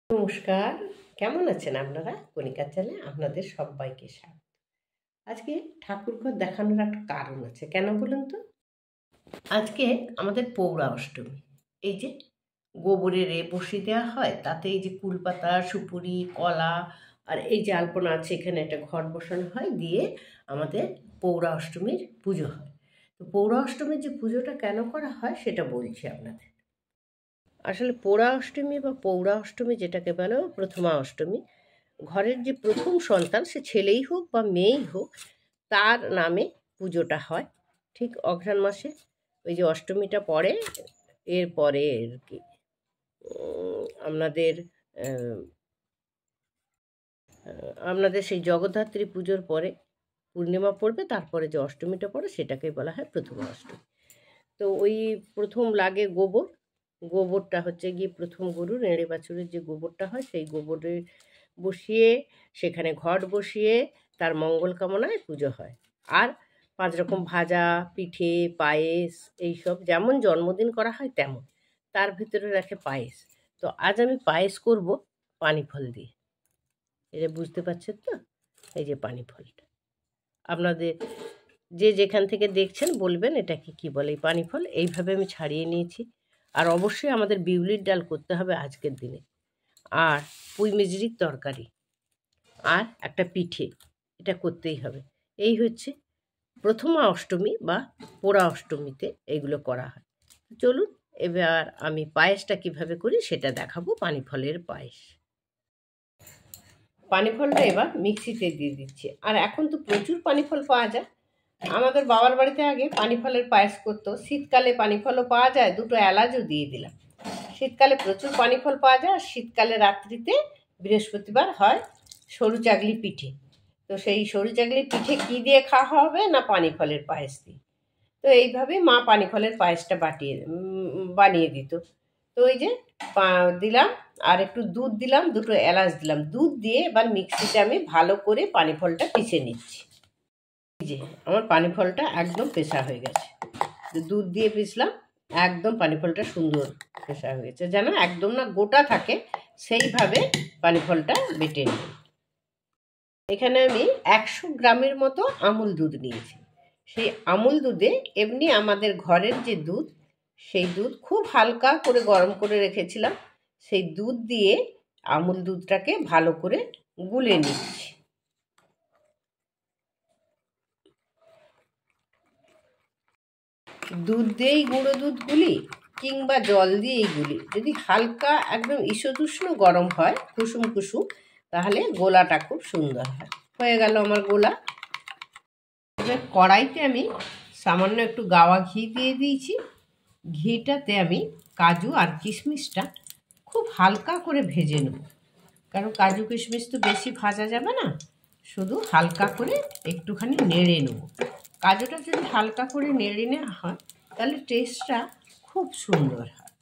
নমস্কার, কেমন আছেন আপনারা? কণিকার চ্যানেলে আপনাদের সবাইকে স্বাগত। আজকে ঠাকুরঘর দেখানোর একটা কারণ আছে, কেন বলুন তো? আজকে আমাদের পৌরা অষ্টমী। এই যে গোবরের বসিয়ে দেওয়া হয়, তাতে এই যে কুলপাতা, সুপুরি, কলা আর এই যে আলপনা আছে, এখানে একটা ঘট বসানো হয়, দিয়ে আমাদের পৌরা অষ্টমীর পুজো হয়। তো পৌরা অষ্টমীর যে পুজোটা কেন করা হয় সেটা বলছি আপনাদের। আসলে পোড়া অষ্টমী বা পৌরা অষ্টমী যেটাকে বলে, প্রথমা অষ্টমী, ঘরের যে প্রথম সন্তান, সে ছেলেই হোক বা মেয়েই হোক, তার নামে পুজোটা হয় ঠিক অঘ্রাণ মাসে। ওই যে অষ্টমীটা পড়ে, এরপরে আর কি আপনাদের আপনাদের সেই জগদ্ধাত্রী পুজোর পরে পূর্ণিমা পড়বে, তারপরে যে অষ্টমীটা পড়ে সেটাকেই বলা হয় প্রথমা অষ্টমী। তো ওই প্রথম লাগে গোবর। গোবরটা হচ্ছে গিয়ে প্রথম গরুর এঁড়ে বাছুরের যে গোবরটা হয়, সেই গোবরে বসিয়ে সেখানে ঘট বসিয়ে তার মঙ্গল কামনায় পুজো হয়। আর 5 রকম ভাজা, পিঠে, পায়েস, এইসব যেমন জন্মদিন করা হয় তেমন, তার ভিতরে রাখে পায়েস। তো আজ আমি পায়েস করব পানি ফল দিয়ে। এটা বুঝতে পারছেন তো? এই যে পানি ফলটা, আপনাদের যে যেখান থেকে দেখছেন বলবেন এটাকে কি বলে। এই পানি ফল এইভাবে আমি ছাড়িয়ে নিয়েছি। আর অবশ্যই আমাদের বিউলির ডাল করতে হবে আজকের দিনে, আর পুঁই মিজরির তরকারি, আর একটা পিঠে, এটা করতেই হবে। এই হচ্ছে প্রথমা অষ্টমী বা পোড়া অষ্টমীতে এইগুলো করা হয়। চলুন এবার আমি পায়েসটা কিভাবে করি সেটা দেখাবো। পানি ফলের পায়েস। পানি ফলটা এবার মিক্সিতে দিয়ে দিচ্ছি। আর এখন তো প্রচুর পানি ফল পাওয়া যায়। আমাদের বাবার বাড়িতে আগে পানি ফলের পায়েস করতো। শীতকালে পানি ফলও পাওয়া যায়, দুটো এলাচও দিয়ে দিলাম। শীতকালে প্রচুর পানি ফল পাওয়া যায়। আর শীতকালে রাত্রিতে বৃহস্পতিবার হয় সরু চাগলি পিঠে। তো সেই সরু চাগলি পিঠে কী দিয়ে খাওয়া হবে না, পানি ফলের পায়েস দিয়ে। তো এইভাবেই মা পানি ফলের পায়েসটা বানিয়ে দিত। তো ওই যে দিলাম, আর একটু দুধ দিলাম, দুটো এলাচ দিলাম। দুধ দিয়ে এবার মিক্সিতে আমি ভালো করে পানি ফলটা পিষে নিচ্ছি। এই যে আমার পানি ফলটা একদম পেশা হয়ে গেছে। দুধ দিয়ে পিষলাম, একদম পানি ফলটা সুন্দর পেশা হয়ে গেছে, যেন একদম না গোটা থাকে সেইভাবে পানি ফলটা বেটে নিই। এখানে আমি 100 গ্রামের মতো আমুল দুধ নিয়েছি। সেই আমুল দুধে এমনি আমাদের ঘরের যে দুধ, সেই দুধ খুব হালকা করে গরম করে রেখেছিলাম। সেই দুধ দিয়ে আমুল দুধটাকে ভালো করে গুলে নিচ্ছি। দুধ দিয়েই গুঁড়ো দুধ গুলি কিংবা জল দিয়েই গুলি, যদি হালকা একদম ঈষদুষ্ণ গরম হয় কুসুম কুসুম, তাহলে গোলাটা খুব সুন্দর হয়। হয়ে গেল আমার গোলা। এবার কড়াইতে আমি সামান্য একটু গাওয়া ঘি দিয়ে দিয়েছি। ঘিটাতে আমি কাজু আর কিশমিশটা খুব হালকা করে ভেজে নেব, কারণ কাজু কিশমিশ তো বেশি ভাজা যাবে না, শুধু হালকা করে একটুখানি নেড়ে নেব। কাজুটা যদি হালকা করে নেড়ে নেওয়া হয় তাহলে টেস্টটা খুব সুন্দর হয়।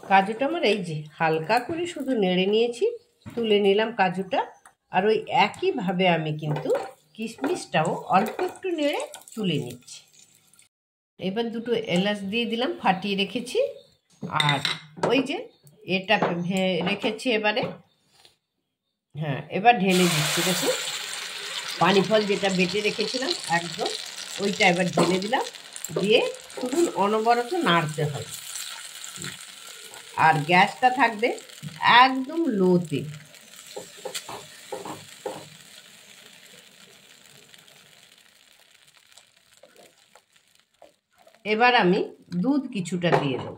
কাজুটা আমার এই যে হালকা করে শুধু নেড়ে নিয়েছি, তুলে নিলাম কাজুটা। আর ওই একইভাবে আমি কিন্তু কিশমিশটাও অল্প একটু নেড়ে তুলে নিচ্ছি। এবার দুটো এলাচ দিয়ে দিলাম, ফাটিয়ে রেখেছি। আর ওই যে এটা রেখেছি এবারে, হ্যাঁ এবার ঢেলে দিচ্ছি। দেখুন পানি ফল যেটা বেটে রেখেছিলাম একদম, ওইটা এবার ঢেলে দিলাম। দিয়ে শুধু অনবরত নাড়তে হবে, আর গ্যাসটা থাকবে একদম লোতে। এবার আমি দুধ কিছুটা দিয়ে দেব।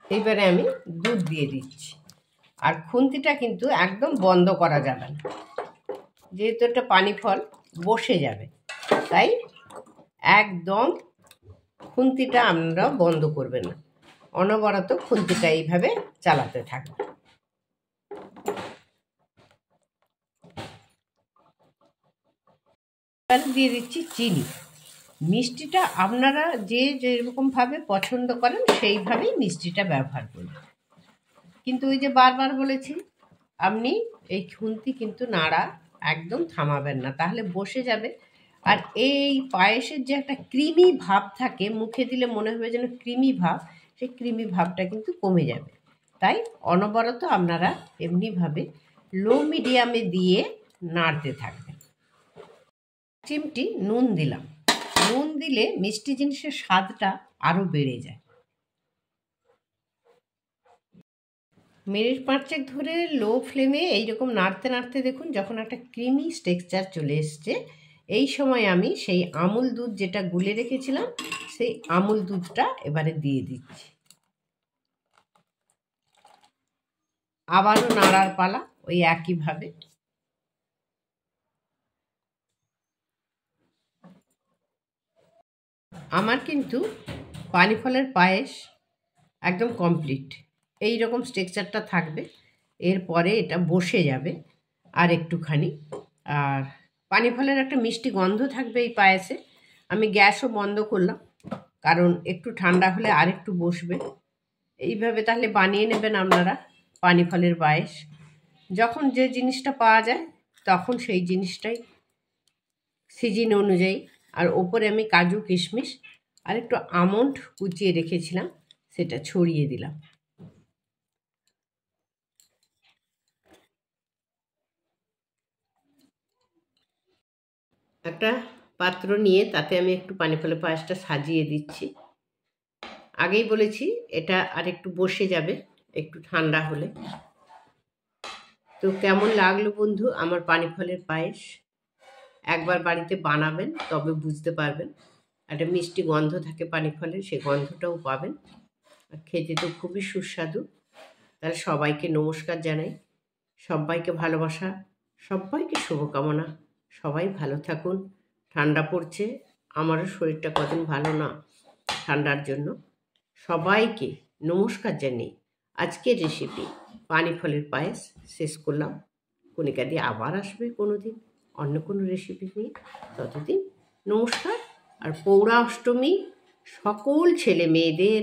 এবারে আমি দুধ দিয়ে দিচ্ছি। আর খুন্তিটা কিন্তু একদম বন্ধ করা যাবে না, যেহেতু একটা পানি ফল বসে যাবে, তাই একদম খুন্তিটা আমরা বন্ধ করবে না, অনবরত খুন্তিটা এইভাবে চালাতে থাকবে। দিয়ে দিচ্ছি চিনি। মিষ্টিটা আপনারা যে যেরকমভাবে পছন্দ করেন সেইভাবেই মিষ্টিটা ব্যবহার করবেন। কিন্তু ওই যে বারবার বলেছি, আপনি এই খুন্তি কিন্তু নাড়া একদম থামাবেন না, তাহলে বসে যাবে আর এই পায়েসের যে একটা ক্রিমি ভাব থাকে, মুখে দিলে মনে হবে যেন ক্রিমি ভাব, সেই ক্রিমি ভাবটা কিন্তু কমে যাবে। তাই অনবরত আপনারা এমনিভাবে লো মিডিয়ামে দিয়ে নাড়তে থাকবেন। চিমটি নুন দিলাম। নুন দিলে মিষ্টি জিনিসের স্বাদটা আরও বেড়ে যায়। মিনিট 5 ধরে লো ফ্লেমে এইরকম নাড়তে নাড়তে দেখুন যখন একটা ক্রিমি টেক্সচার চলে এসছে, এই সময় আমি সেই আমুল দুধ যেটা গুলে রেখেছিলাম সেই আমুল দুধটা এবারে দিয়ে দিচ্ছি। আবারও নাড়ার পালা ওই একইভাবে। আমার কিন্তু পানি ফলের পায়েস একদম কমপ্লিট। এই রকম টেক্সচারটা থাকবে, এরপরে এটা বসে যাবে আর একটুখানি। আর পানি ফলের একটা মিষ্টি গন্ধ থাকবে এই পায়েসে। আমি গ্যাসও বন্ধ করলাম, কারণ একটু ঠান্ডা হলে আর একটু বসবে। এইভাবে তাহলে বানিয়ে নেবেন আপনারা পানি ফলের পায়েস। যখন যে জিনিসটা পাওয়া যায় তখন সেই জিনিসটাই সিজন অনুযায়ী। আর ওপরে আমি কাজু কিশমিশ আর একটু আমন্ড কুচিয়ে রেখেছিলাম, সেটা ছড়িয়ে দিলাম। একটা পাত্র নিয়ে তাতে আমি একটু পানি ফলের পায়েসটা সাজিয়ে দিচ্ছি। আগেই বলেছি এটা আর একটু বসে যাবে একটু ঠান্ডা হলে। তো কেমন লাগলো বন্ধু আমার পানি ফলের পায়েস? একবার বাড়িতে বানাবেন, তবে বুঝতে পারবেন। একটা মিষ্টি গন্ধ থাকে পানি ফলের, সেই গন্ধটাও পাবেন। আর খেতে তো খুবই সুস্বাদু। তাহলে সবাইকে নমস্কার জানাই, সবাইকে ভালোবাসা, সবাইকে শুভকামনা। সবাই ভালো থাকুন। ঠান্ডা পড়ছে, আমারও শরীরটা কদিন ভালো না ঠান্ডার জন্য। সবাইকে নমস্কার জানিয়ে আজকের রেসিপি পানি ফলের পায়েস শেষ করলাম। কণিকা দিয়ে আবার আসবে কোনো দিন অন্য কোনো রেসিপি নিয়ে। ততদিন নমস্কার। আর পৌরা অষ্টমী সকল ছেলে মেয়েদের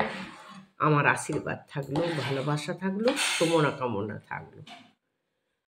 আমার আশীর্বাদ থাকলো, ভালোবাসা থাকলো, কামনা থাকলো।